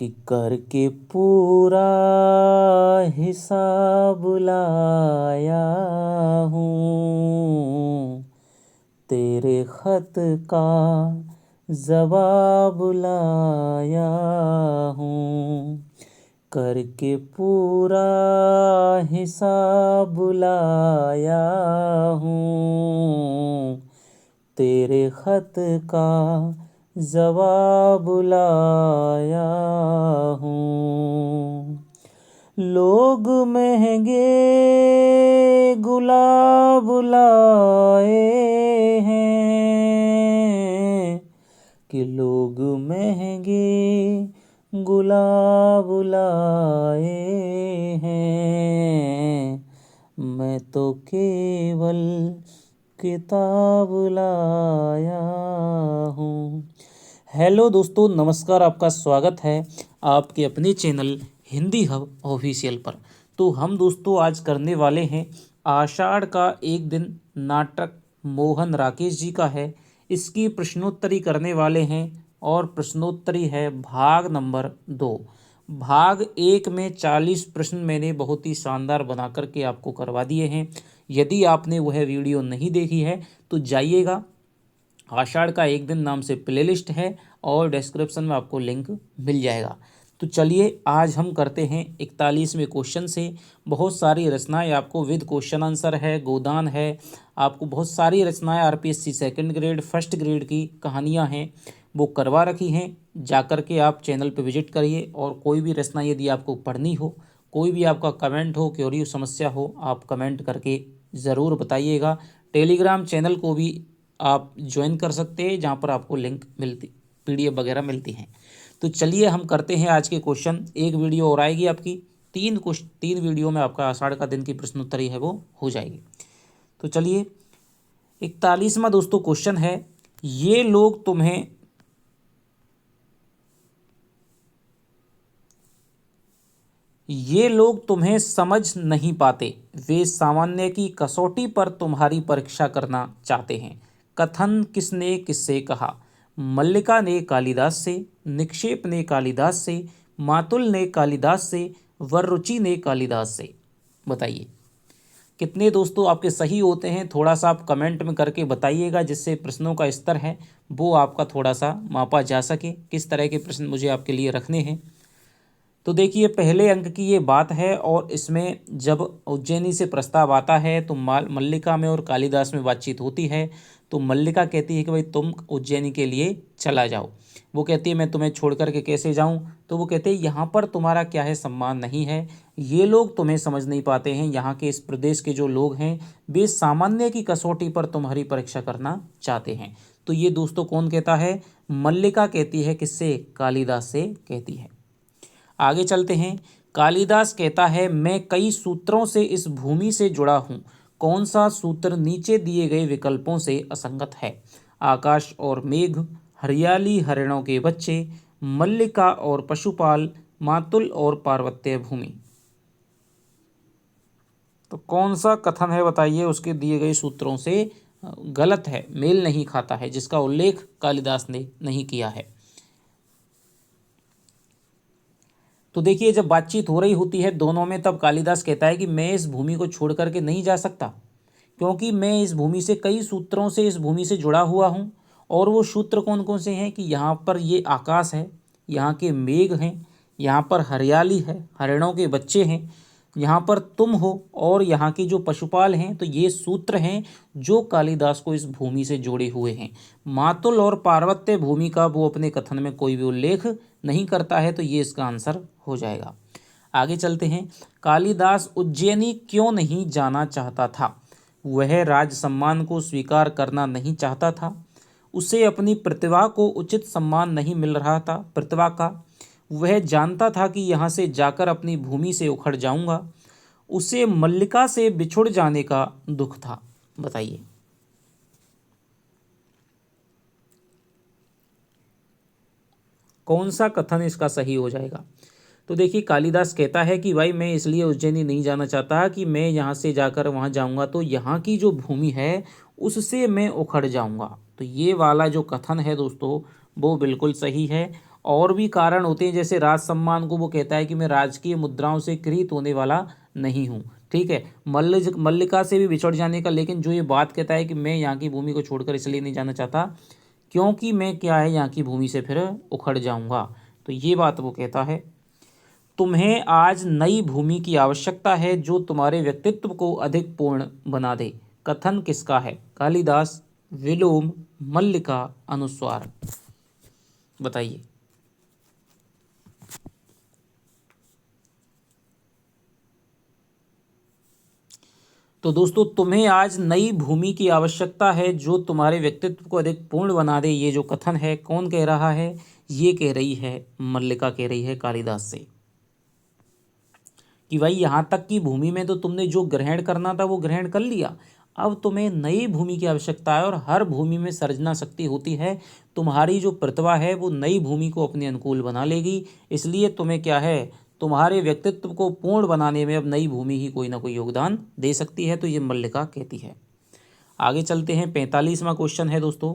कि करके पूरा हिसाब लाया हूँ, तेरे खत का जवाब लाया हूँ। करके पूरा हिसाब लाया हूँ, तेरे खत का जवाब लाया हूँ। लोग महंगे गुलाब लाए हैं, कि लोग महंगे गुलाब लाए हैं, मैं तो केवल किताब लाया हूँ। हेलो दोस्तों, नमस्कार। आपका स्वागत है आपके अपने चैनल हिंदी हब ऑफिशियल पर। तो हम दोस्तों आज करने वाले हैं आषाढ़ का एक दिन नाटक मोहन राकेश जी का है। इसकी प्रश्नोत्तरी करने वाले हैं और प्रश्नोत्तरी है भाग नंबर 2। भाग 1 में 40 प्रश्न मैंने बहुत ही शानदार बना करके आपको करवा दिए हैं। यदि आपने वह वीडियो नहीं देखी है तो जाइएगा, आषाढ़ का एक दिन नाम से प्लेलिस्ट है और डिस्क्रिप्शन में आपको लिंक मिल जाएगा। तो चलिए आज हम करते हैं 41वें क्वेश्चन से। बहुत सारी रचनाएं आपको विद क्वेश्चन आंसर है, गोदान है, आपको बहुत सारी रचनाएं RPSC second grade first grade की कहानियां हैं वो करवा रखी हैं। जाकर के आप चैनल पर विजिट करिए और कोई भी रचना यदि आपको पढ़नी हो, कोई भी आपका कमेंट हो, क्वेरी समस्या हो, आप कमेंट करके ज़रूर बताइएगा। टेलीग्राम चैनल को भी आप ज्वाइन कर सकते हैं जहाँ पर आपको लिंक मिलती, पीडीएफ वगैरह मिलती हैं। तो चलिए हम करते हैं आज के क्वेश्चन। एक वीडियो और आएगी आपकी, तीन वीडियो में आपका आषाढ़ का दिन की प्रश्नोत्तरी है वो हो जाएगी। तो चलिए 41वां दोस्तों क्वेश्चन है, ये लोग तुम्हें समझ नहीं पाते, वे सामान्य की कसौटी पर तुम्हारी परीक्षा करना चाहते हैं। कथन किसने किससे कहा? मल्लिका ने कालिदास से, निक्षेप ने कालिदास से, मातुल ने कालिदास से, वररुचि ने कालिदास से। बताइए कितने दोस्तों आपके सही होते हैं। थोड़ा सा आप कमेंट में करके बताइएगा, जिससे प्रश्नों का स्तर है वो आपका थोड़ा सा मापा जा सके, किस तरह के प्रश्न मुझे आपके लिए रखने हैं। तो देखिए पहले अंक की ये बात है और इसमें जब उज्जैनी से प्रस्ताव आता है तो मल्लिका में और कालिदास में बातचीत होती है। तो मल्लिका कहती है कि भाई तुम उज्जैनी के लिए चला जाओ। वो कहती है मैं तुम्हें छोड़ करके कैसे जाऊं? तो वो कहते हैं यहाँ पर तुम्हारा क्या है, सम्मान नहीं है, ये लोग तुम्हें समझ नहीं पाते हैं। यहाँ के इस प्रदेश के जो लोग हैं वे सामान्य की कसौटी पर तुम्हारी परीक्षा करना चाहते हैं। तो ये दोस्तों कौन कहता है? मल्लिका कहती है। किससे? कालिदास से कहती है। आगे चलते हैं। कालिदास कहता है मैं कई सूत्रों से इस भूमि से जुड़ा हूँ। कौन सा सूत्र नीचे दिए गए विकल्पों से असंगत है? आकाश और मेघ, हरियाली हरिणों के बच्चे, मल्लिका और पशुपाल, मातुल और पार्वत्य भूमि। तो कौन सा कथन है बताइए उसके दिए गए सूत्रों से गलत है, मेल नहीं खाता है, जिसका उल्लेख कालिदास ने नहीं किया है? तो देखिए जब बातचीत हो रही होती है दोनों में, तब कालिदास कहता है कि मैं इस भूमि को छोड़ करके नहीं जा सकता, क्योंकि मैं इस भूमि से कई सूत्रों से इस भूमि से जुड़ा हुआ हूँ। और वो सूत्र कौन कौन से हैं कि यहाँ पर ये आकाश है, यहाँ के मेघ हैं, यहाँ पर हरियाली है, हरिणों के बच्चे हैं, यहाँ पर तुम हो, और यहाँ के जो पशुपाल हैं। तो ये सूत्र हैं जो कालिदास को इस भूमि से जोड़े हुए हैं। मातुल और पार्वत्य भूमि का वो अपने कथन में कोई भी उल्लेख नहीं करता है। तो ये इसका आंसर हो जाएगा। आगे चलते हैं। कालिदास उज्जैनी क्यों नहीं जाना चाहता था? वह राज सम्मान को स्वीकार करना नहीं चाहता था, उसे अपनी प्रतिभा को उचित सम्मान नहीं मिल रहा था प्रतिभा का, वह जानता था कि यहाँ से जाकर अपनी भूमि से उखड़ जाऊंगा, उसे मल्लिका से बिछुड़ जाने का दुख था। बताइए कौन सा कथन इसका सही हो जाएगा? तो देखिए कालिदास कहता है कि भाई मैं इसलिए उज्जैनी नहीं जाना चाहता कि मैं यहाँ से जाकर वहाँ जाऊँगा तो यहाँ की जो भूमि है उससे मैं उखड़ जाऊँगा। तो ये वाला जो कथन है दोस्तों वो बिल्कुल सही है। और भी कारण होते हैं, जैसे राज सम्मान को वो कहता है कि मैं राजकीय मुद्राओं से कृत होने वाला नहीं हूँ। ठीक है, मल्लिका से भी बिछड़ जाने का, लेकिन जो ये बात कहता है कि मैं यहाँ की भूमि को छोड़कर इसलिए नहीं जाना चाहता क्योंकि मैं क्या है यहाँ की भूमि से फिर उखड़ जाऊंगा, तो ये बात वो कहता है। तुम्हें आज नई भूमि की आवश्यकता है जो तुम्हारे व्यक्तित्व को अधिक पूर्ण बना दे। कथन किसका है? कालिदास, विलोम, मल्लिका, अनुस्वार। बताइए। तो दोस्तों, तुम्हें आज नई भूमि की आवश्यकता है जो तुम्हारे व्यक्तित्व को अधिक पूर्ण बना दे, ये जो कथन है कौन कह रहा है? ये कह रही है मल्लिका, कह रही है कालिदास से कि भाई यहाँ तक की भूमि में तो तुमने जो ग्रहण करना था वो ग्रहण कर लिया, अब तुम्हें नई भूमि की आवश्यकता है और हर भूमि में सर्जना शक्ति होती है। तुम्हारी जो प्रतिभा है वो नई भूमि को अपने अनुकूल बना लेगी, इसलिए तुम्हें क्या है, तुम्हारे व्यक्तित्व को पूर्ण बनाने में अब नई भूमि ही कोई ना कोई योगदान दे सकती है, तो ये मल्लिका कहती है। आगे चलते हैं, 45वां क्वेश्चन है दोस्तों,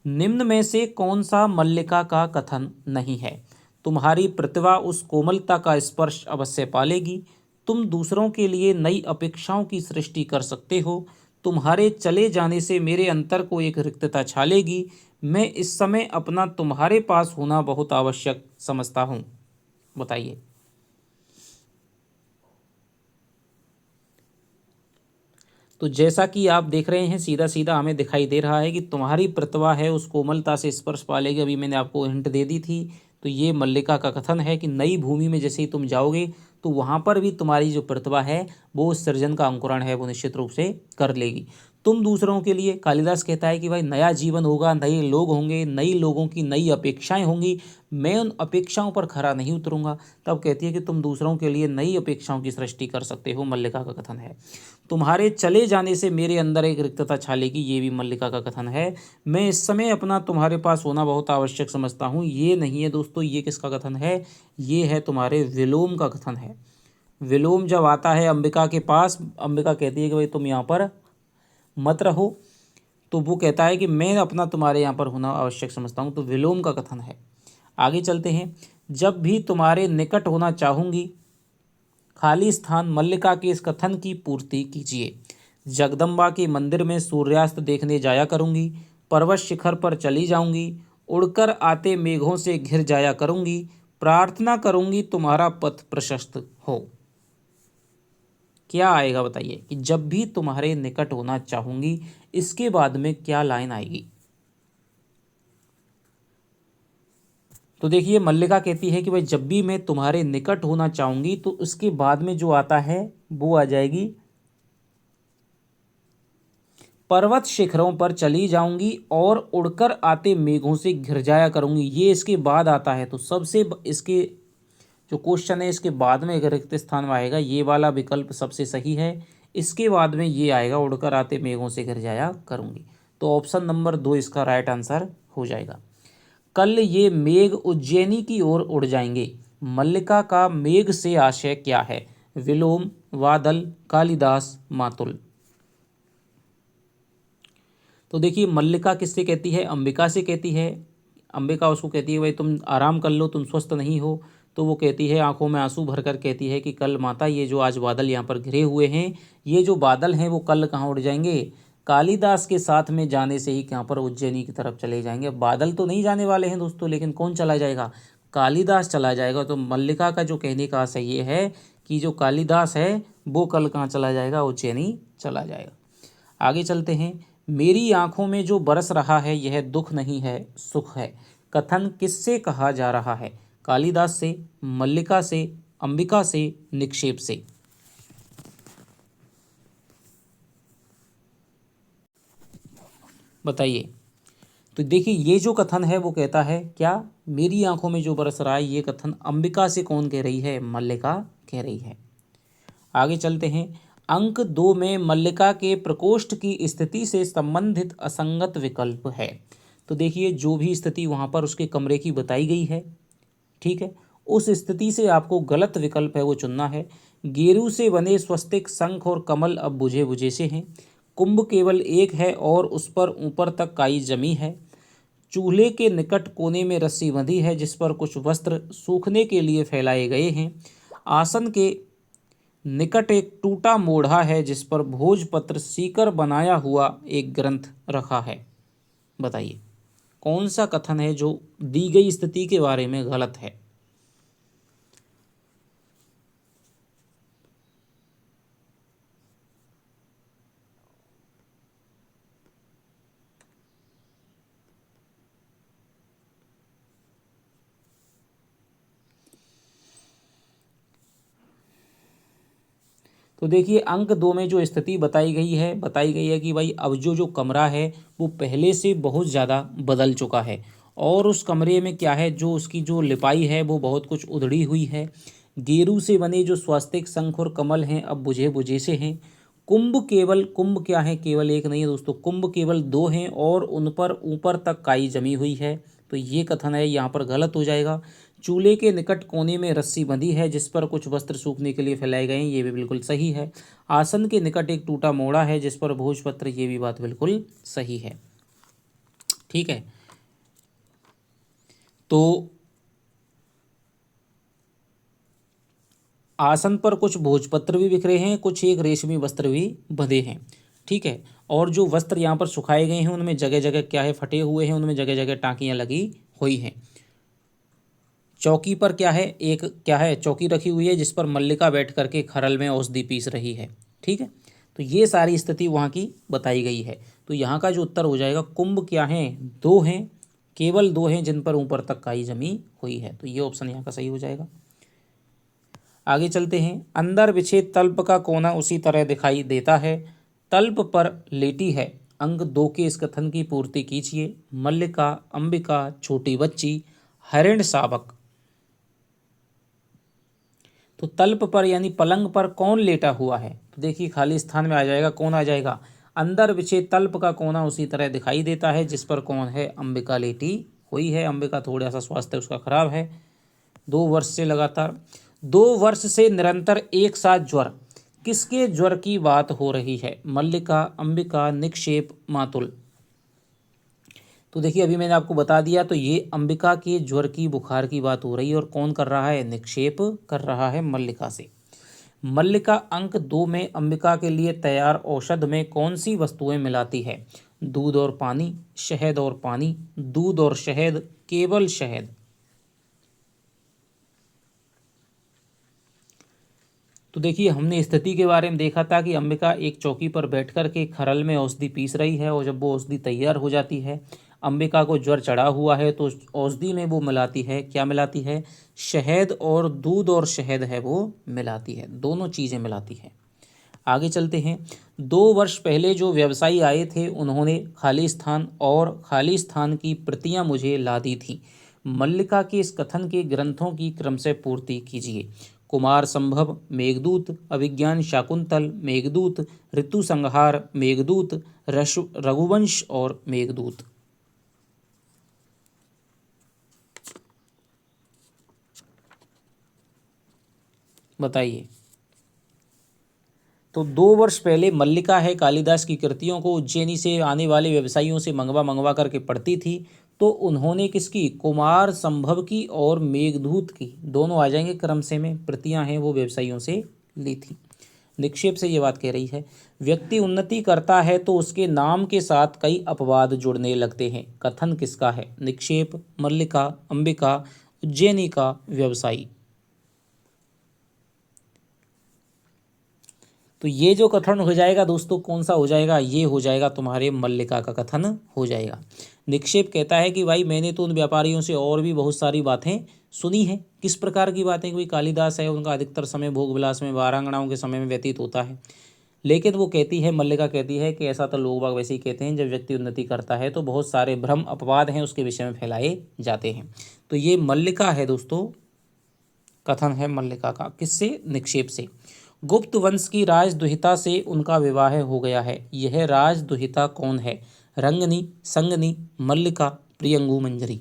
निम्न में से कौन सा मल्लिका का कथन नहीं है? तुम्हारी प्रतिभा उस कोमलता का स्पर्श अवश्य पालेगी, तुम दूसरों के लिए नई अपेक्षाओं की सृष्टि कर सकते हो, तुम्हारे चले जाने से मेरे अंतर को एक रिक्तता छालेगी, मैं इस समय अपना तुम्हारे पास होना बहुत आवश्यक समझता हूँ। बताइए। तो जैसा कि आप देख रहे हैं, सीधा सीधा हमें दिखाई दे रहा है कि तुम्हारी प्रतिभा है उस कोमलता से स्पर्श पालेगी, अभी मैंने आपको हिंट दे दी थी। तो ये मल्लिका का कथन है कि नई भूमि में जैसे ही तुम जाओगे तो वहाँ पर भी तुम्हारी जो प्रतिभा है वो उस सृजन का अंकुरण है वो निश्चित रूप से कर लेगी। तुम दूसरों के लिए, कालिदास कहता है कि भाई नया जीवन होगा, नए लोग होंगे, नई लोगों की नई अपेक्षाएं होंगी, मैं उन अपेक्षाओं पर खरा नहीं उतरूंगा। तब कहती है कि तुम दूसरों के लिए नई अपेक्षाओं की सृष्टि कर सकते हो, मल्लिका का कथन है। तुम्हारे चले जाने से मेरे अंदर एक रिक्तता छालेगी, ये भी मल्लिका का कथन है। मैं इस समय अपना तुम्हारे पास होना बहुत आवश्यक समझता हूँ, ये नहीं है दोस्तों, ये किसका कथन है? ये है तुम्हारे विलोम का कथन है। विलोम जब आता है अंबिका के पास, अंबिका कहती है कि भाई तुम यहाँ पर मत रहो, तो वो कहता है कि मैं अपना तुम्हारे यहाँ पर होना आवश्यक समझता हूँ, तो विलोम का कथन है। आगे चलते हैं, जब भी तुम्हारे निकट होना चाहूँगी खाली स्थान मल्लिका के इस कथन की पूर्ति कीजिए। जगदम्बा के मंदिर में सूर्यास्त देखने जाया करूँगी, पर्वत शिखर पर चली जाऊँगी, उड़कर आते मेघों से घिर जाया करूँगी, प्रार्थना करूँगी तुम्हारा पथ प्रशस्त हो। क्या आएगा बताइए कि जब भी तुम्हारे निकट होना चाहूँगी, इसके बाद में क्या लाइन आएगी? तो देखिए, मल्लिका कहती है कि भाई जब भी मैं तुम्हारे निकट होना चाहूँगी तो उसके बाद में जो आता है वो आ जाएगी, पर्वत शिखरों पर चली जाऊंगी और उड़कर आते मेघों से घिर जाया करूंगी, ये इसके बाद आता है। तो इसके जो क्वेश्चन है इसके बाद में अगर रिक्त स्थान में आएगा, ये वाला विकल्प सबसे सही है। इसके बाद में ये आएगा, उड़कर आते मेघों से घिर जाया करूंगी। तो ऑप्शन नंबर 2 इसका राइट आंसर हो जाएगा। कल ये मेघ उज्जैनी की ओर उड़ जाएंगे, मल्लिका का मेघ से आशय क्या है? विलोम, वादल, कालिदास, मातुल। तो देखिए, मल्लिका किससे कहती है? अंबिका से कहती है। अंबिका उसको कहती है भाई तुम आराम कर लो, तुम स्वस्थ नहीं हो। तो वो कहती है, आंखों में आंसू भरकर कहती है कि कल माता ये जो आज बादल यहाँ पर घिरे हुए हैं, ये जो बादल हैं वो कल कहाँ उड़ जाएंगे? कालिदास के साथ में जाने से ही यहाँ पर उज्जैनी की तरफ चले जाएंगे। बादल तो नहीं जाने वाले हैं दोस्तों, लेकिन कौन चला जाएगा? कालिदास चला जाएगा। तो मल्लिका का जो कहने का आशय ये है कि जो कालिदास है वो कल कहाँ चला जाएगा? उज्जैनी चला जाएगा। आगे चलते हैं, मेरी आंखों में जो बरस रहा है यह दुख नहीं है, सुख है। कथन किससे कहा जा रहा है? कालिदास से, मल्लिका से, अंबिका से, निक्षेप से। बताइए। तो देखिए, ये जो कथन है वो कहता है क्या? मेरी आंखों में जो बरस रहा है, ये कथन अंबिका से कौन कह रही है? मल्लिका कह रही है। आगे चलते हैं, अंक 2 में मल्लिका के प्रकोष्ठ की स्थिति से संबंधित असंगत विकल्प है। तो देखिए, जो भी स्थिति वहाँ पर उसके कमरे की बताई गई है, ठीक है, उस स्थिति से आपको गलत विकल्प है वो चुनना है। गेरू से बने स्वस्तिक, शंख और कमल अब बुझे बुझे से हैं। कुंभ केवल एक है और उस पर ऊपर तक काई जमी है। चूल्हे के निकट कोने में रस्सी बंधी है जिस पर कुछ वस्त्र सूखने के लिए फैलाए गए हैं। आसन के निकट एक टूटा मोढ़ा है जिस पर भोजपत्र सीकर बनाया हुआ एक ग्रंथ रखा है। बताइए कौन सा कथन है जो दी गई स्थिति के बारे में गलत है। तो देखिए अंक 2 में जो स्थिति बताई गई है कि भाई अब जो कमरा है वो पहले से बहुत ज़्यादा बदल चुका है और उस कमरे में क्या है, जो उसकी जो लिपाई है वो बहुत कुछ उधड़ी हुई है। गेरू से बने जो स्वास्तिक शंख और कमल हैं अब बुझे बुझे से हैं। कुंभ क्या है, केवल एक नहीं है दोस्तों, कुंभ केवल दो हैं और उन पर ऊपर तक काई जमी हुई है। तो ये कथन है यहाँ पर गलत हो जाएगा। चूल्हे के निकट कोने में रस्सी बंधी है जिस पर कुछ वस्त्र सूखने के लिए फैलाए गए हैं, ये भी बिल्कुल सही है। आसन के निकट एक टूटा मोड़ा है जिस पर भोजपत्र, ये भी बात बिल्कुल सही है। ठीक है, तो आसन पर कुछ भोजपत्र भी बिखरे हैं, कुछ एक रेशमी वस्त्र भी बंधे हैं। ठीक है, और जो वस्त्र यहाँ पर सुखाए गए हैं उनमें जगह जगह क्या है, फटे हुए हैं, उनमें जगह जगह टाँकियाँ लगी हुई हैं। चौकी पर क्या है, एक क्या है, चौकी रखी हुई है जिस पर मल्लिका बैठ करके खरल में औषधि पीस रही है। ठीक है, तो ये सारी स्थिति वहाँ की बताई गई है। तो यहाँ का जो उत्तर हो जाएगा, कुंभ क्या है, दो हैं, केवल दो हैं जिन पर ऊपर तक काई जमी हुई है। तो ये ऑप्शन यहाँ का सही हो जाएगा। आगे चलते हैं। अंदर बिछे तल्प का कोना उसी तरह दिखाई देता है। तल्प पर लेटी है। अंक 2 के इस कथन की पूर्ति कीजिए। मल्लिका, अंबिका, छोटी बच्ची, हरिण शावक। तो तल्प पर यानी पलंग पर कौन लेटा हुआ है, तो देखिए खाली स्थान में आ जाएगा, कौन आ जाएगा, अंदर बिछे तल्प का कोना उसी तरह दिखाई देता है जिस पर कौन है, अंबिका लेटी हुई है। अंबिका थोड़ा सा स्वास्थ्य उसका खराब है। 2 वर्ष से निरंतर एक साथ ज्वर, किसके ज्वर की बात हो रही है, मल्लिका, अंबिका, निक्षेप, मातुल। तो देखिए अभी मैंने आपको बता दिया, तो ये अंबिका के ज्वर की, बुखार की बात हो रही है और कौन कर रहा है, निक्षेप कर रहा है मल्लिका से। मल्लिका अंक 2 में अंबिका के लिए तैयार औषध में कौन सी वस्तुएं मिलाती है, दूध और पानी, शहद और पानी, दूध और शहद, केवल शहद। तो देखिए हमने स्थिति के बारे में देखा था कि अंबिका एक चौकी पर बैठकर के खरल में औषधि पीस रही है और जब वो औषधि तैयार हो जाती है, अंबिका को ज्वर चढ़ा हुआ है, तो औषधि में वो मिलाती है, क्या मिलाती है, शहद, और दूध और शहद है वो मिलाती है, दोनों चीज़ें मिलाती है। आगे चलते हैं। 2 वर्ष पहले जो व्यवसायी आए थे उन्होंने खाली स्थान की प्रतियां मुझे ला दी थी। मल्लिका के इस कथन के ग्रंथों की क्रम से पूर्ति कीजिए। कुमार संभव, मेघदूत, अभिज्ञान शाकुंतल, मेघदूत, ऋतु संहार, मेघदूत, रघुवंश और मेघदूत। बताइए। तो 2 वर्ष पहले मल्लिका है कालिदास की कृतियों को उज्जैनी से आने वाले व्यवसायियों से मंगवा करके पढ़ती थी, तो उन्होंने किसकी, कुमार संभव की और मेघदूत की, दोनों आ जाएंगे क्रम से में, प्रतियां हैं वो व्यवसायियों से ली थी। निक्षेप से ये बात कह रही है, व्यक्ति उन्नति करता है तो उसके नाम के साथ कई अपवाद जुड़ने लगते हैं, कथन किसका है, निक्षेप, मल्लिका, अंबिका, उज्जैनी का व्यवसायी। तो ये जो कथन हो जाएगा दोस्तों, कौन सा हो जाएगा, ये हो जाएगा तुम्हारे मल्लिका का कथन हो जाएगा। निक्षेप कहता है कि भाई मैंने तो उन व्यापारियों से और भी बहुत सारी बातें सुनी हैं। किस प्रकार की बातें, कोई कालिदास है, उनका अधिकतर समय भोग विलास में, वारांगनाओं के समय में व्यतीत होता है। लेकिन वो कहती है, मल्लिका कहती है कि ऐसा तो लोग बाग वैसे ही कहते हैं, जब व्यक्ति उन्नति करता है तो बहुत सारे भ्रम अपवाद हैं उसके विषय में फैलाए जाते हैं। तो ये मल्लिका है दोस्तों, कथन है मल्लिका का, किससे, निक्षेप से। गुप्त वंश की राजदुहिता से उनका विवाह हो गया है। यह राजदुहिता कौन है, रंगनी, संगनी, मल्लिका, प्रियंगु मंजरी।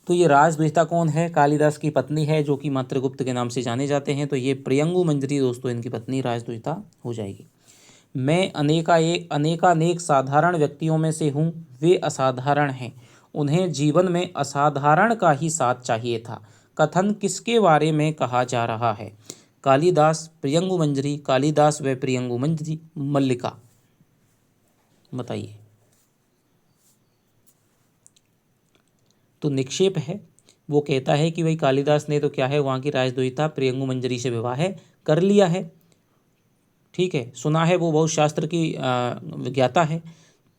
तो ये राजदुहिता कौन है, कालिदास की पत्नी है जो कि मातृगुप्त के नाम से जाने जाते हैं। तो ये प्रियंगु मंजरी दोस्तों इनकी पत्नी राजदुहिता हो जाएगी। मैं अनेकानेक साधारण व्यक्तियों में से हूँ, वे असाधारण हैं, उन्हें जीवन में असाधारण का ही साथ चाहिए था। कथन किसके बारे में कहा जा रहा है? कालिदास, प्रियंगु मंजरी, कालिदास व प्रियंगु मंजरी, मल्लिका। बताइए। तो निक्षेप है, वो कहता है कि भाई कालिदास ने तो क्या है, वहाँ की राजदूता प्रियंगु मंजरी से विवाह कर लिया है। ठीक है, सुना है, वो बहुत शास्त्र की ज्ञाता है।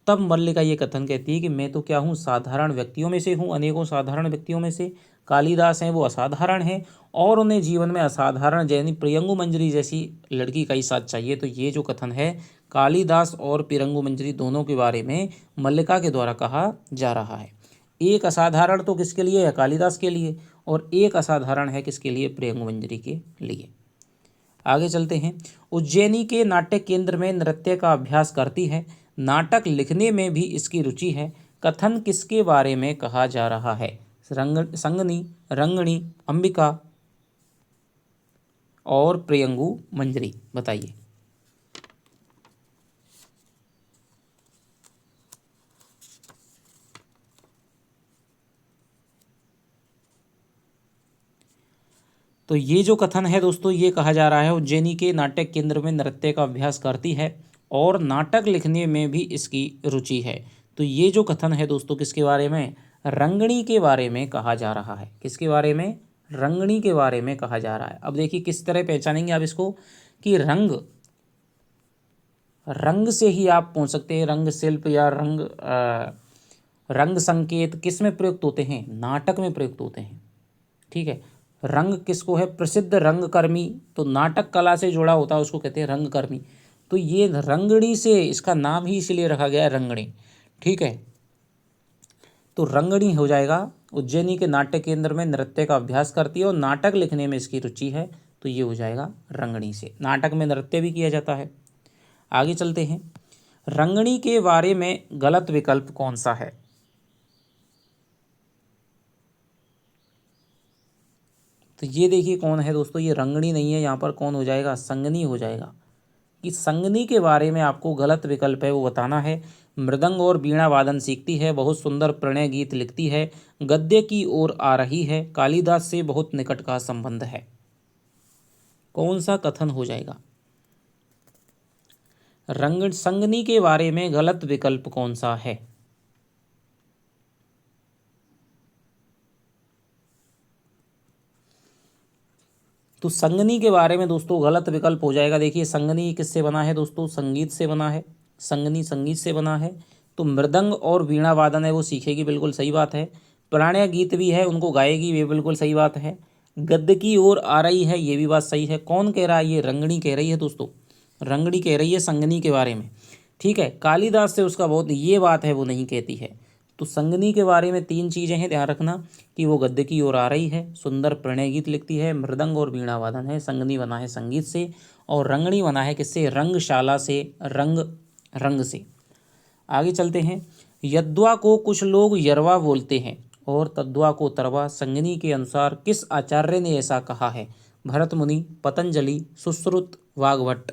तब मल्लिका ये कथन कहती है कि मैं तो क्या हूँ, साधारण व्यक्तियों में से हूँ, अनेकों साधारण व्यक्तियों में से। कालिदास हैं वो असाधारण हैं, और उन्हें जीवन में असाधारण यानी प्रियंगु मंजरी जैसी लड़की का ही साथ चाहिए। तो ये जो कथन है कालिदास और प्रियंगु मंजरी दोनों के बारे में मल्लिका के द्वारा कहा जा रहा है। एक असाधारण तो किसके लिए है? कालिदास के लिए, और एक असाधारण है किसके लिए? प्रियंगु मंजरी के लिए। आगे चलते हैं। उज्जैनी के नाट्य केंद्र में नृत्य का अभ्यास करती है, नाटक लिखने में भी इसकी रुचि है। कथन किसके बारे में कहा जा रहा है? संगनी, रंगणी, अंबिका और प्रियंगु मंजरी। बताइए। तो ये जो कथन है दोस्तों, ये कहा जा रहा है उज्जैनी के नाट्य केंद्र में नृत्य का अभ्यास करती है और नाटक लिखने में भी इसकी रुचि है। तो ये जो कथन है दोस्तों किसके बारे में? रंगणी के बारे में कहा जा रहा है। किसके बारे में? रंगणी के बारे में कहा जा रहा है। अब देखिए किस तरह पहचानेंगे आप इसको, कि रंग से ही आप पहुंच सकते हैं। रंग शिल्प या रंग संकेत किस में प्रयुक्त होते हैं? नाटक में प्रयुक्त होते हैं। ठीक है, रंग किसको है? प्रसिद्ध रंगकर्मी, तो नाटक कला से जुड़ा होता है उसको कहते हैं रंगकर्मी। तो ये रंगणी से इसका नाम ही इसलिए रखा गया है रंगणी। ठीक है, तो रंगणी हो जाएगा। उज्जैनी के नाट्य केंद्र में नृत्य का अभ्यास करती है और नाटक लिखने में इसकी रुचि है, तो ये हो जाएगा रंगणी से। नाटक में नृत्य भी किया जाता है। आगे चलते हैं। रंगणी के बारे में गलत विकल्प कौन सा है? तो ये देखिए कौन है दोस्तों, ये रंगणी नहीं है, यहाँ पर कौन हो जाएगा? संगनी हो जाएगा। कि संगनी के बारे में आपको गलत विकल्प है वो बताना है। मृदंग और वीणा वादन सीखती है, बहुत सुंदर प्रणय गीत लिखती है, गद्य की ओर आ रही है, कालिदास से बहुत निकट का संबंध है। कौन सा कथन हो जाएगा? रंग संगनी के बारे में गलत विकल्प कौन सा है? तो संगनी के बारे में दोस्तों गलत विकल्प हो जाएगा। देखिए संगनी किससे बना है दोस्तों? संगीत से बना है। संगनी संगीत से बना है, तो मृदंग और वीणा वादन है वो सीखेगी, बिल्कुल सही बात है। प्रणय गीत भी है, उनको गाएगी, ये बिल्कुल सही बात है। गद्य की ओर आ रही है, ये भी बात सही है। कौन कह रहा है? ये रंगणी कह रही है दोस्तों। रंगणी कह रही है संगनी के बारे में। ठीक है, कालिदास से उसका बहुत, ये बात है वो नहीं कहती है। तो संगनी के बारे में तीन चीज़ें हैं, ध्यान रखना कि वो गद्य की ओर आ रही है, सुंदर प्रणय गीत लिखती है, मृदंग और वीणा वादन है। संगनी बना है संगीत से, और रंगणी बना है किससे? रंगशाला से, रंग से। आगे चलते हैं। यद्वा को कुछ लोग यरवा बोलते हैं और तद्वा को तरवा। संगनी के अनुसार किस आचार्य ने ऐसा कहा है? भरत मुनि, पतंजलि, सुश्रुत, वाग्भट।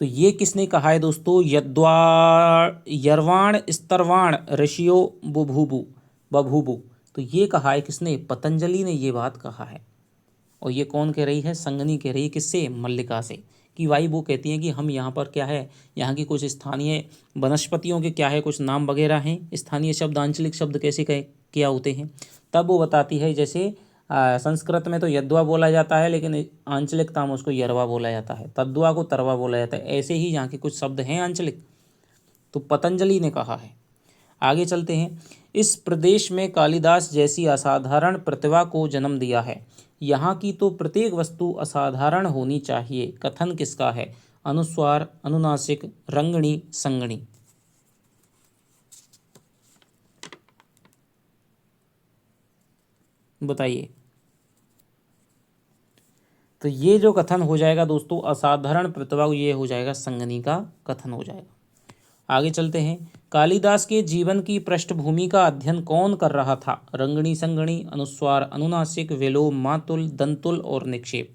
तो ये किसने कहा है दोस्तों? यद्वा यर्वाण स्तरवाण ऋषियो बुभुबु बभुबु। तो ये कहा है किसने? पतंजलि ने ये बात कहा है। और ये कौन कह रही है? संगनी कह रही है। किससे? मल्लिका से। कि भाई वो कहती हैं कि हम यहाँ पर क्या है, यहाँ की कुछ स्थानीय वनस्पतियों के क्या है, कुछ नाम वगैरह हैं, स्थानीय शब्द, आंचलिक शब्द कैसे क्या होते हैं। तब वो बताती है जैसे संस्कृत में तो यद्वा बोला जाता है, लेकिन आंचलिकता में उसको यरवा बोला जाता है, तद्वा को तरवा बोला जाता है। ऐसे ही यहाँ के कुछ शब्द हैं आंचलिक, तो पतंजलि ने कहा है। आगे चलते हैं। इस प्रदेश में कालिदास जैसी असाधारण प्रतिभा को जन्म दिया है, यहाँ की तो प्रत्येक वस्तु असाधारण होनी चाहिए। कथन किसका है? अनुस्वार, अनुनासिक, रंगणी, संगणी। बताइए। तो ये जो कथन हो जाएगा दोस्तों असाधारण प्रतिभा, ये हो जाएगा संगनी का कथन हो जाएगा। आगे चलते हैं। कालिदास के जीवन की पृष्ठभूमि का अध्ययन कौन कर रहा था? रंगणी, संगणी, अनुस्वार, अनुनासिक, विलोम, मातुल, दंतुल और निक्षेप।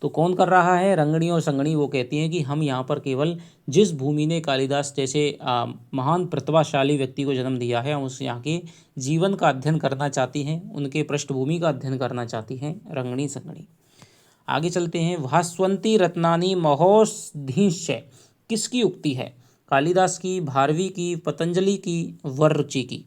तो कौन कर रहा है? रंगणी और संगणी वो कहती हैं कि हम यहाँ पर केवल जिस भूमि ने कालिदास जैसे महान प्रतिभाशाली व्यक्ति को जन्म दिया है, हम उस यहाँ के जीवन का अध्ययन करना चाहती हैं, उनके पृष्ठभूमि का अध्ययन करना चाहती हैं, रंगणी संगणी। आगे चलते हैं। भास्वंती रत्नानि महोषधीश्च किसकी उक्ति है? कालिदास की, भारवी की, पतंजलि की, वररुचि की।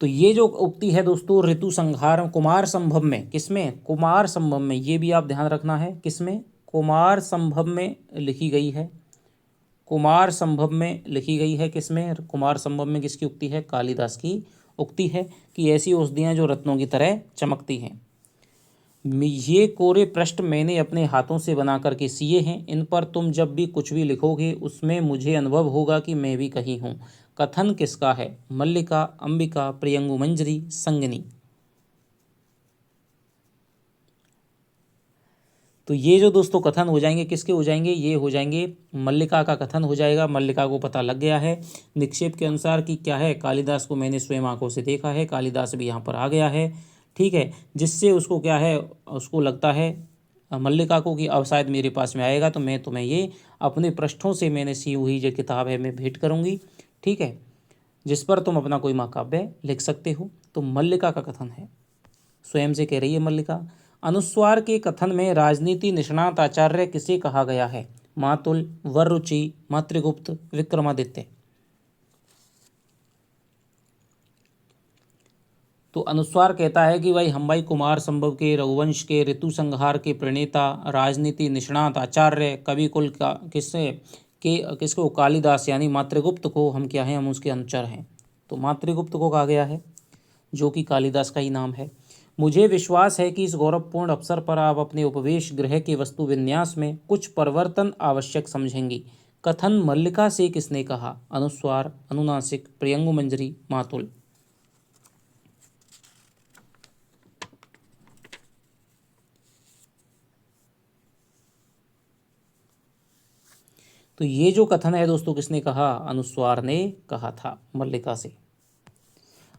तो ये जो उक्ति है दोस्तों, ऋतु संहार कुमार संभव में, किसमें? कुमार संभव में, ये भी आप ध्यान रखना है, किसमें? कुमार संभव में लिखी गई है। कुमार संभव में लिखी गई है, किसमें? कुमार संभव में किसकी उक्ति है? कालिदास की उक्ति है कि ऐसी औषधियाँ जो रत्नों की तरह चमकती हैं। ये कोरे पृष्ठ मैंने अपने हाथों से बना करके सिए हैं, इन पर तुम जब भी कुछ भी लिखोगे उसमें मुझे अनुभव होगा कि मैं भी कहीं हूँ। कथन किसका है? मल्लिका, अंबिका, प्रियंगु मंजरी, संगनी। तो ये जो दोस्तों कथन हो जाएंगे किसके हो जाएंगे? ये हो जाएंगे मल्लिका का कथन हो जाएगा। मल्लिका को पता लग गया है निक्षेप के अनुसार कि क्या है, कालिदास को मैंने स्वयं आंखों से देखा है, कालिदास भी यहाँ पर आ गया है, ठीक है, जिससे उसको क्या है, उसको लगता है मल्लिका को कि अब शायद मेरे पास में आएगा तो मैं तुम्हें ये अपने पृष्ठों से मैंने सी हुई जो किताब है मैं भेंट करूँगी, ठीक है, जिस पर तुम अपना कोई महाकाव्य लिख सकते हो। तो मल्लिका का कथन है, स्वयं से कह रही है मल्लिका। अनुस्वार के कथन में राजनीति निष्णात आचार्य किसे कहा गया है? मातुल, वररुचि, मातृगुप्त, विक्रमादित्य। तो अनुस्वार कहता है कि भाई हम भाई कुमार संभव के, रघुवंश के, ऋतु संहार के प्रणेता, राजनीति निष्णात आचार्य, कवि कुल का किसको? कालिदास यानी मातृगुप्त को हम क्या हैं? हम उसके अनुचर हैं। तो मातृगुप्त को कहा गया है जो कि कालिदास का ही नाम है। मुझे विश्वास है कि इस गौरवपूर्ण अवसर पर आप अपने उपवेश गृह के वस्तु विन्यास में कुछ परिवर्तन आवश्यक समझेंगी। कथन मल्लिका से किसने कहा? अनुस्वार, अनुनासिक, प्रियंगु मंजरी, मातुल। तो ये जो कथन है दोस्तों किसने कहा? अनुस्वार ने कहा था मल्लिका से।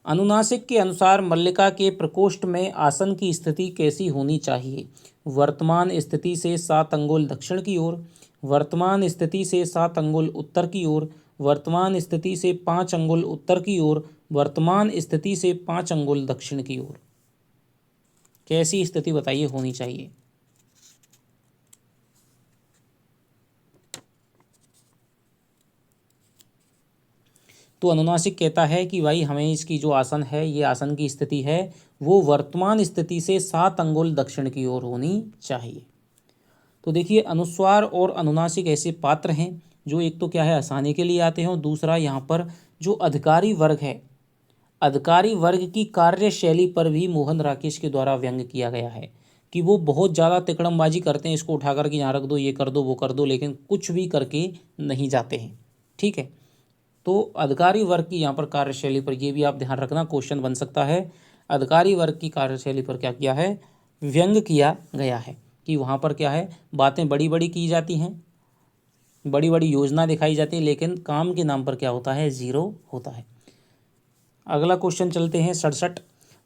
अनुनासिक के अनुसार मल्लिका के प्रकोष्ठ में आसन की स्थिति कैसी होनी चाहिए? वर्तमान स्थिति से 7 अंगुल दक्षिण की ओर, वर्तमान स्थिति से 7 अंगुल उत्तर की ओर, वर्तमान स्थिति से 5 अंगुल उत्तर की ओर, वर्तमान स्थिति से 5 अंगुल दक्षिण की ओर। कैसी स्थिति बताइए होनी चाहिए? तो अनुनासिक कहता है कि भाई हमें इसकी जो आसन है, ये आसन की स्थिति है, वो वर्तमान स्थिति से 7 अंगुल दक्षिण की ओर होनी चाहिए। तो देखिए अनुस्वार और अनुनासिक ऐसे पात्र हैं जो एक तो क्या है आसानी के लिए आते हैं, और दूसरा यहाँ पर जो अधिकारी वर्ग है, अधिकारी वर्ग की कार्यशैली पर भी मोहन राकेश के द्वारा व्यंग किया गया है कि वो बहुत ज़्यादा तिकड़मबाजी करते हैं, इसको उठा करके यहाँ रख दो, ये कर दो, वो कर दो, लेकिन कुछ भी करके नहीं जाते हैं, ठीक है। तो अधिकारी वर्ग की यहाँ पर कार्यशैली पर ये भी आप ध्यान रखना, क्वेश्चन बन सकता है। अधिकारी वर्ग की कार्यशैली पर क्या किया है? व्यंग किया गया है कि वहाँ पर क्या है, बातें बड़ी बड़ी की जाती हैं, बड़ी बड़ी योजना दिखाई जाती है, लेकिन काम के नाम पर क्या होता है? जीरो होता है। अगला क्वेश्चन चलते हैं 67।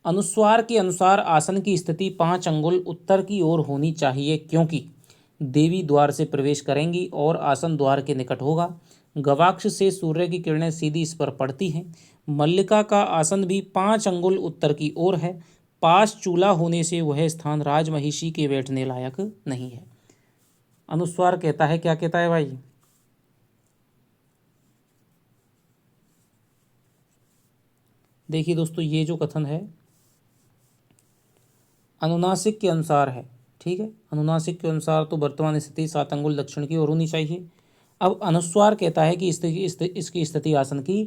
अनुस्वार के अनुसार आसन की स्थिति 5 अंगुल उत्तर की ओर होनी चाहिए क्योंकि देवी द्वार से प्रवेश करेंगी और आसन द्वार के निकट होगा। गवाक्ष से सूर्य की किरणें सीधी इस पर पड़ती हैं। मल्लिका का आसन भी 5 अंगुल उत्तर की ओर है। पास चूल्हा होने से वह स्थान राजमहिषी के बैठने लायक नहीं है। अनुस्वार कहता है, क्या कहता है भाई? देखिए दोस्तों, ये जो कथन है अनुनासिक के अनुसार है, ठीक है, अनुनासिक के अनुसार तो वर्तमान स्थिति 7 अंगुल दक्षिण की ओर होनी चाहिए। अब अनुस्वार कहता है कि इसकी स्थिति आसन की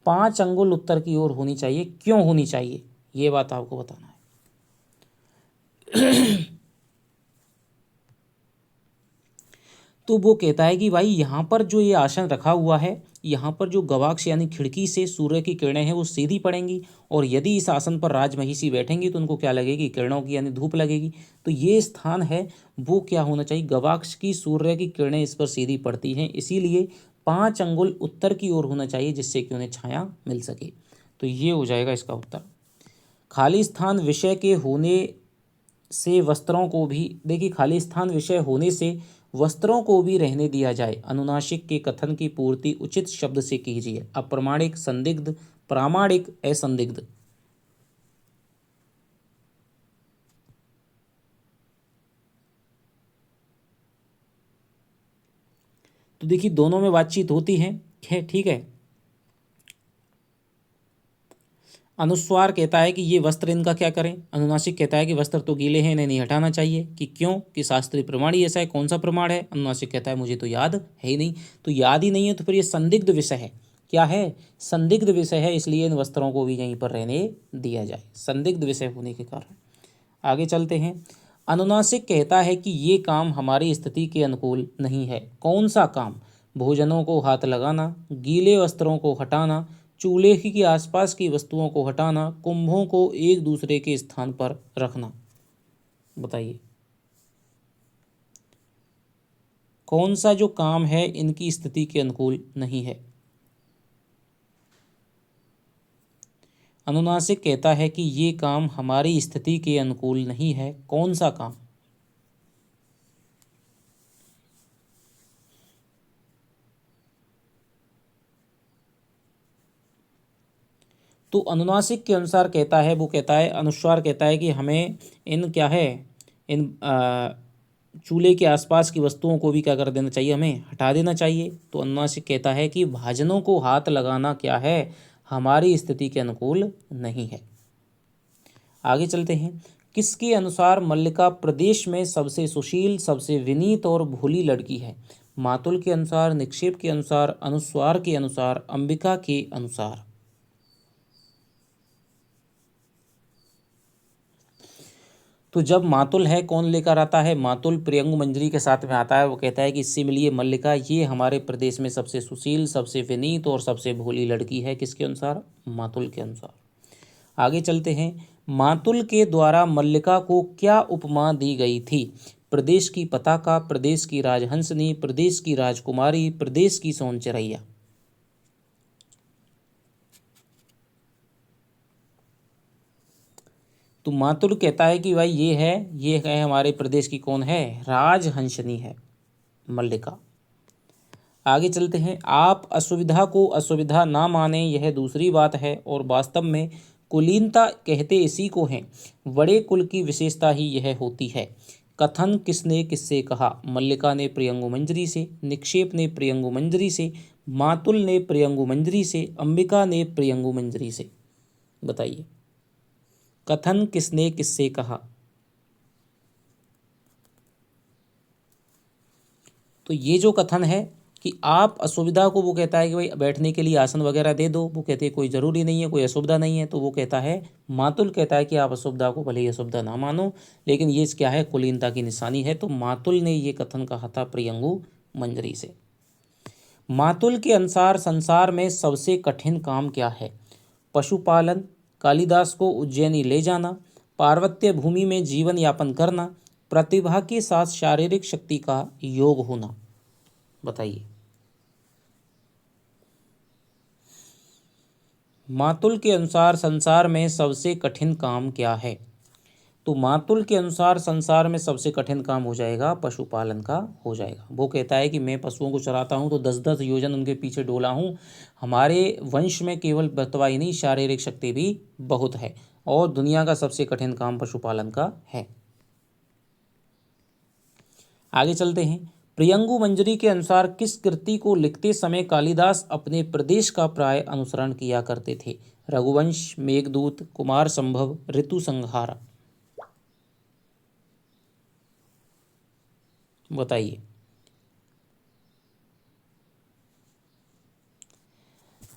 5 अंगुल उत्तर की ओर होनी चाहिए। क्यों होनी चाहिए, ये बात आपको बताना है। तो वो कहता है कि भाई यहाँ पर जो ये आसन रखा हुआ है, यहाँ पर जो गवाक्ष यानी खिड़की से सूर्य की किरणें हैं वो सीधी पड़ेंगी, और यदि इस आसन पर राजमहिषी बैठेंगी तो उनको क्या लगेगी, किरणों की यानी धूप लगेगी। तो ये स्थान है वो क्या होना चाहिए, गवाक्ष की सूर्य की किरणें इस पर सीधी पड़ती हैं, इसीलिए 5 अंगुल उत्तर की ओर होना चाहिए जिससे कि उन्हें छाया मिल सके। तो ये हो जाएगा इसका उत्तर। खाली स्थान विषय के होने से वस्त्रों को भी, देखिए खाली स्थान विषय होने से वस्त्रों को भी रहने दिया जाए, अनुनासिक के कथन की पूर्ति उचित शब्द से कीजिए। अप्रमाणिक, संदिग्ध, प्रामाणिक, असंदिग्ध। तो देखिए दोनों में बातचीत होती है, ठीक है। अनुस्वार कहता है कि ये वस्त्र इनका क्या करें, अनुनासिक कहता है कि वस्त्र तो गीले हैं, इन्हें नहीं हटाना चाहिए, कि क्यों, कि शास्त्रीय प्रमाण ही ऐसा है। कौन सा प्रमाण है, अनुनासिक कहता है मुझे तो याद है ही नहीं। तो याद ही नहीं है तो फिर ये संदिग्ध विषय है। क्या है, संदिग्ध विषय है, इसलिए इन वस्त्रों को भी यहीं पर रहने दिया जाए, संदिग्ध विषय होने के कारण। आगे चलते हैं। अनुनासिक कहता है कि ये काम हमारी स्थिति के अनुकूल नहीं है। कौन सा काम, भोजनों को हाथ लगाना, गीले वस्त्रों को हटाना, चूल्हे के आसपास की वस्तुओं को हटाना, कुंभों को एक दूसरे के स्थान पर रखना। बताइए कौन सा जो काम है इनकी स्थिति के अनुकूल नहीं है। अनुनासिक कहता है कि ये काम हमारी स्थिति के अनुकूल नहीं है। कौन सा काम, तो अनुनासिक के अनुसार कहता है, वो कहता है, अनुस्वार कहता है कि हमें इन क्या है, इन चूल्हे के आसपास की वस्तुओं को भी क्या कर देना चाहिए, हमें हटा देना चाहिए। तो अनुनासिक कहता है कि भाजनों को हाथ लगाना क्या है, हमारी स्थिति के अनुकूल नहीं है। आगे चलते हैं। किसके अनुसार मल्लिका प्रदेश में सबसे सुशील, सबसे विनीत और भोली लड़की है। मातुल के अनुसार, निक्षेप के अनुसार, अनुस्वार के अनुसार, अंबिका के अनुसार। तो जब मातुल है कौन लेकर आता है, मातुल प्रियंगु मंजरी के साथ में आता है। वो कहता है कि इससे मिलिए मल्लिका, ये हमारे प्रदेश में सबसे सुशील, सबसे विनीत और सबसे भोली लड़की है। किसके अनुसार, मातुल के अनुसार। आगे चलते हैं। मातुल के द्वारा मल्लिका को क्या उपमा दी गई थी। प्रदेश की पताका, प्रदेश की राजहंसनी, प्रदेश की राजकुमारी, प्रदेश की सोनचरैया। तो मातुल कहता है कि भाई ये है हमारे प्रदेश की कौन है, राजहंसनी है मल्लिका। आगे चलते हैं। आप असुविधा को असुविधा ना माने यह दूसरी बात है, और वास्तव में कुलीनता कहते इसी को हैं। बड़े कुल की विशेषता ही यह होती है। कथन किसने किससे कहा, मल्लिका ने प्रियंगु मंजरी से, निक्षेप ने प्रियंगु मंजरी से, मातुल ने प्रियंगु मंजरी से, अंबिका ने प्रियंगु मंजरी से। बताइए कथन किसने किससे कहा। तो ये जो कथन है कि आप असुविधा को, वो कहता है कि भाई बैठने के लिए आसन वगैरह दे दो, वो कहते हैं कोई ज़रूरी नहीं है, कोई असुविधा नहीं है। तो वो कहता है, मातुल कहता है कि आप असुविधा को भले ही असुविधा ना मानो, लेकिन ये क्या है, कुलीनता की निशानी है। तो मातुल ने ये कथन कहा था प्रियंगु मंजरी से। मातुल के अनुसार संसार में सबसे कठिन काम क्या है। पशुपालन, कालिदास को उज्जैनी ले जाना, पार्वत्य भूमि में जीवन यापन करना, प्रतिभा के साथ शारीरिक शक्ति का योग होना। बताइए मातुल के अनुसार संसार में सबसे कठिन काम क्या है। तो मातुल के अनुसार संसार में सबसे कठिन काम हो जाएगा पशुपालन का हो जाएगा। वो कहता है कि मैं पशुओं को चराता हूँ तो 10-10 योजन उनके पीछे डोला हूँ। हमारे वंश में केवल बतवा ही नहीं, शारीरिक शक्ति भी बहुत है, और दुनिया का सबसे कठिन काम पशुपालन का है। आगे चलते हैं। प्रियंगु मंजरी के अनुसार किस कृति को लिखते समय कालिदास अपने प्रदेश का प्राय अनुसरण किया करते थे। रघुवंश, मेघदूत, कुमार संभव, ऋतु संहार। बताइए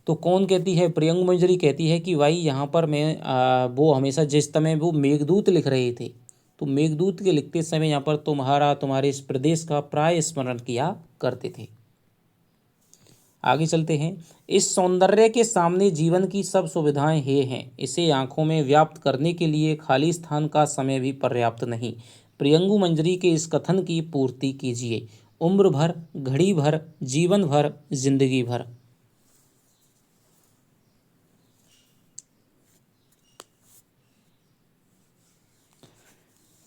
तो कौन कहती है, प्रियंगु मंजरी कहती है कि भाई यहाँ पर मैं वो हमेशा जिस समय वो मेघदूत लिख रहे थे तो मेघदूत के लिखते समय यहाँ पर तुम्हारा, तुम्हारे इस प्रदेश का प्राय स्मरण किया करते थे। आगे चलते हैं। इस सौंदर्य के सामने जीवन की सब सुविधाएं हे हैं, इसे आंखों में व्याप्त करने के लिए खाली स्थान का समय भी पर्याप्त नहीं। प्रियंगु मंजरी के इस कथन की पूर्ति कीजिए। उम्र भर, घड़ी भर, जीवन भर, जिंदगी भर।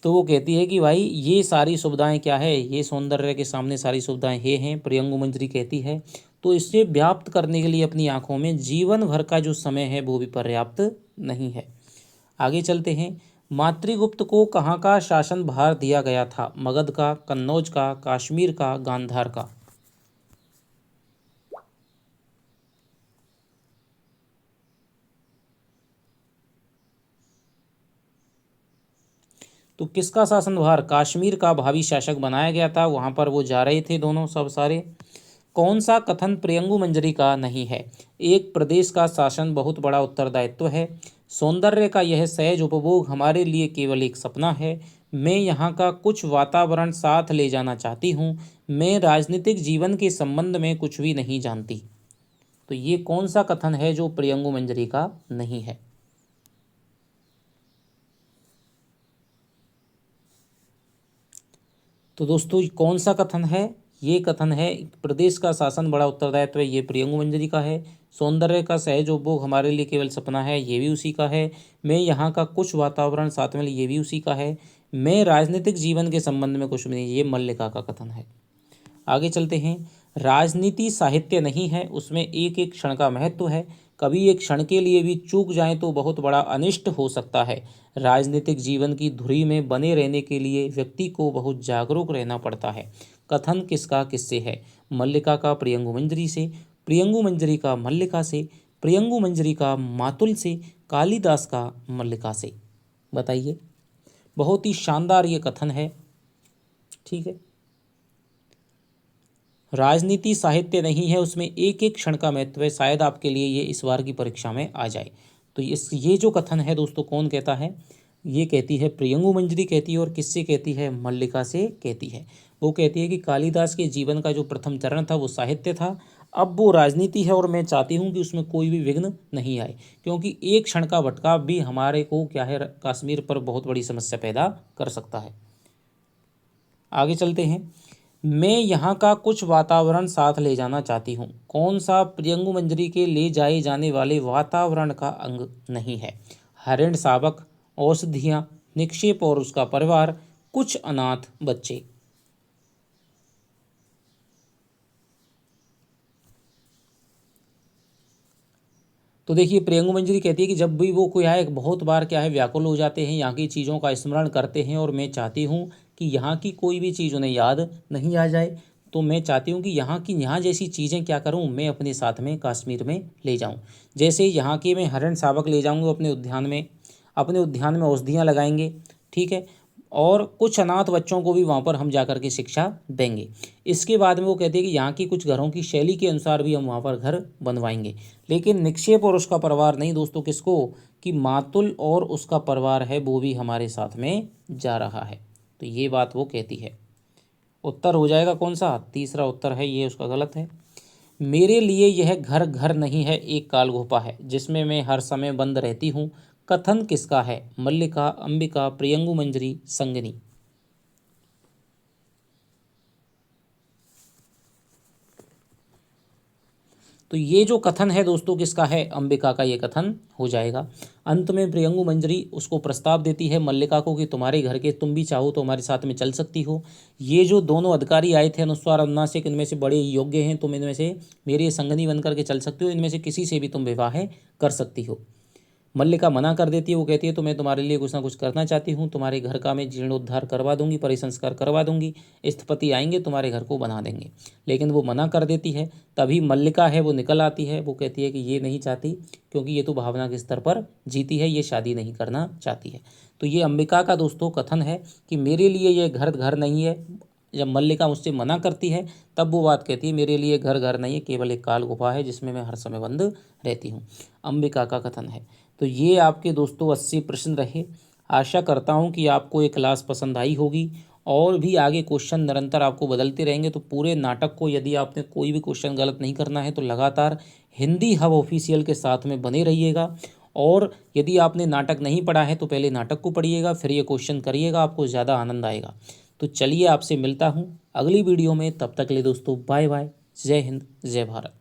तो वो कहती है कि भाई ये सारी सुविधाएं क्या है, ये सौंदर्य के सामने सारी सुविधाएं हे हैं, प्रियंगु मंजरी कहती है, तो इसे व्याप्त करने के लिए अपनी आंखों में जीवन भर का जो समय है वो भी पर्याप्त नहीं है। आगे चलते हैं। मातृगुप्त को कहाँ का शासन भार दिया गया था? मगध का, कन्नौज का, कश्मीर का, गांधार का। तो किसका शासन भार? कश्मीर का भावी शासक बनाया गया था, वहां पर वो जा रहे थे दोनों सब सारे। कौन सा कथन प्रियंगु मंजरी का नहीं है? एक प्रदेश का शासन बहुत बड़ा उत्तरदायित्व है। सौंदर्य का यह सहज उपभोग हमारे लिए केवल एक सपना है। मैं यहाँ का कुछ वातावरण साथ ले जाना चाहती हूँ। मैं राजनीतिक जीवन के संबंध में कुछ भी नहीं जानती। तो ये कौन सा कथन है जो प्रियंगु मंजरी का नहीं है? तो दोस्तों कौन सा कथन है? ये कथन है प्रदेश का शासन बड़ा उत्तरदायित्व है, ये प्रियंगु मंजरी का है। सौंदर्य का सहज उपभोग हमारे लिए केवल सपना है, ये भी उसी का है। मैं यहाँ का कुछ वातावरण साथ में, ये भी उसी का है। मैं राजनीतिक जीवन के संबंध में कुछ भी नहीं, ये मल्लिका का कथन है। आगे चलते हैं। राजनीति साहित्य नहीं है, उसमें एक एक क्षण का महत्व है। कभी एक क्षण के लिए भी चूक जाएं तो बहुत बड़ा अनिष्ट हो सकता है। राजनीतिक जीवन की धुरी में बने रहने के लिए व्यक्ति को बहुत जागरूक रहना पड़ता है। कथन किसका किससे है? मल्लिका का प्रियंगु मंजरी से, प्रियंगु मंजरी का मल्लिका से, प्रियंगु मंजरी का मातुल से, कालिदास का मल्लिका से। बताइए। बहुत ही शानदार ये कथन है। ठीक है। राजनीति साहित्य नहीं है, उसमें एक एक क्षण का महत्व है। शायद आपके लिए ये इस बार की परीक्षा में आ जाए। तो ये जो कथन है दोस्तों, कौन कहता है? ये कहती है प्रियंगु मंजरी कहती है। और किससे कहती है? मल्लिका से कहती है। वो कहती है कि कालिदास के जीवन का जो प्रथम चरण था वो साहित्य था, अब वो राजनीति है, और मैं चाहती हूँ कि उसमें कोई भी विघ्न नहीं आए, क्योंकि एक क्षण का भटकाव भी हमारे को क्या है, कश्मीर पर बहुत बड़ी समस्या पैदा कर सकता है। आगे चलते हैं। मैं यहाँ का कुछ वातावरण साथ ले जाना चाहती हूँ। कौन सा प्रियंगु मंजरी के ले जाए जाने वाले वातावरण का अंग नहीं है? हरिण शावक, औषधियाँ, निक्षेप और उसका परिवार, कुछ अनाथ बच्चे। तो देखिए प्रियंगु मंजरी कहती है कि जब भी वो कोई आए, बहुत बार क्या है, व्याकुल हो जाते हैं, यहाँ की चीज़ों का स्मरण करते हैं, और मैं चाहती हूँ कि यहाँ की कोई भी चीज़ उन्हें याद नहीं आ जाए। तो मैं चाहती हूँ कि यहाँ जैसी चीज़ें क्या करूँ, मैं अपने साथ में कश्मीर में ले जाऊँ। जैसे यहाँ के मैं हरिण शावक ले जाऊँगा अपने उद्यान में औषधियाँ लगाएंगे। ठीक है। और कुछ अनाथ बच्चों को भी वहाँ पर हम जा कर के शिक्षा देंगे। इसके बाद में वो कहते हैं कि यहाँ की कुछ घरों की शैली के अनुसार भी हम वहाँ पर घर बनवाएंगे। लेकिन निक्षेप और उसका परिवार नहीं दोस्तों, किसको? कि मातुल और उसका परिवार है वो भी हमारे साथ में जा रहा है। तो ये बात वो कहती है। उत्तर हो जाएगा कौन सा? तीसरा उत्तर है, ये उसका गलत है। मेरे लिए यह घर घर नहीं है, एक कालगोपा है जिसमें मैं हर समय बंद रहती हूँ। कथन किसका है? मल्लिका, अंबिका, प्रियंगु मंजरी, संगिनी। तो ये जो कथन है दोस्तों किसका है? अंबिका का ये कथन हो जाएगा। अंत में प्रियंगु मंजरी उसको प्रस्ताव देती है मल्लिका को कि तुम्हारे घर के तुम भी चाहो तो हमारे साथ में चल सकती हो। ये जो दोनों अधिकारी आए थे अनुस्वार अनुनासिक, इनमें से बड़े योग्य हैं, तुम इनमें से मेरी संगनी बन करके चल सकती हो, इनमें से किसी से भी तुम विवाह कर सकती हो। मल्लिका मना कर देती है। वो कहती है तो मैं तुम्हारे लिए कुछ ना कुछ करना चाहती हूँ, तुम्हारे घर का मैं जीर्णोद्धार करवा दूंगी, परिसंस्कार करवा दूंगी, स्थपति आएंगे तुम्हारे घर को बना देंगे। लेकिन वो मना कर देती है। तभी मल्लिका है वो निकल आती है। वो कहती है कि ये नहीं चाहती, क्योंकि ये तो भावना के स्तर पर जीती है, ये शादी नहीं करना चाहती है। तो ये अंबिका का दोस्तों कथन है कि मेरे लिए ये घर घर नहीं है। जब मल्लिका मुझसे मना करती है तब वो बात कहती है मेरे लिए घर घर नहीं है, केवल एक काल गुफा है जिसमें मैं हर समय बंद रहती हूँ। अंबिका का कथन है। तो ये आपके दोस्तों 80 प्रश्न रहे। आशा करता हूँ कि आपको ये क्लास पसंद आई होगी और भी आगे क्वेश्चन निरंतर आपको बदलते रहेंगे। तो पूरे नाटक को यदि आपने कोई भी क्वेश्चन गलत नहीं करना है तो लगातार हिंदी हब ऑफिशियल के साथ में बने रहिएगा। और यदि आपने नाटक नहीं पढ़ा है तो पहले नाटक को पढ़िएगा, फिर ये क्वेश्चन करिएगा, आपको ज़्यादा आनंद आएगा। तो चलिए आपसे मिलता हूँ अगली वीडियो में, तब तक के लिए दोस्तों बाय बाय। जय हिंद, जय भारत।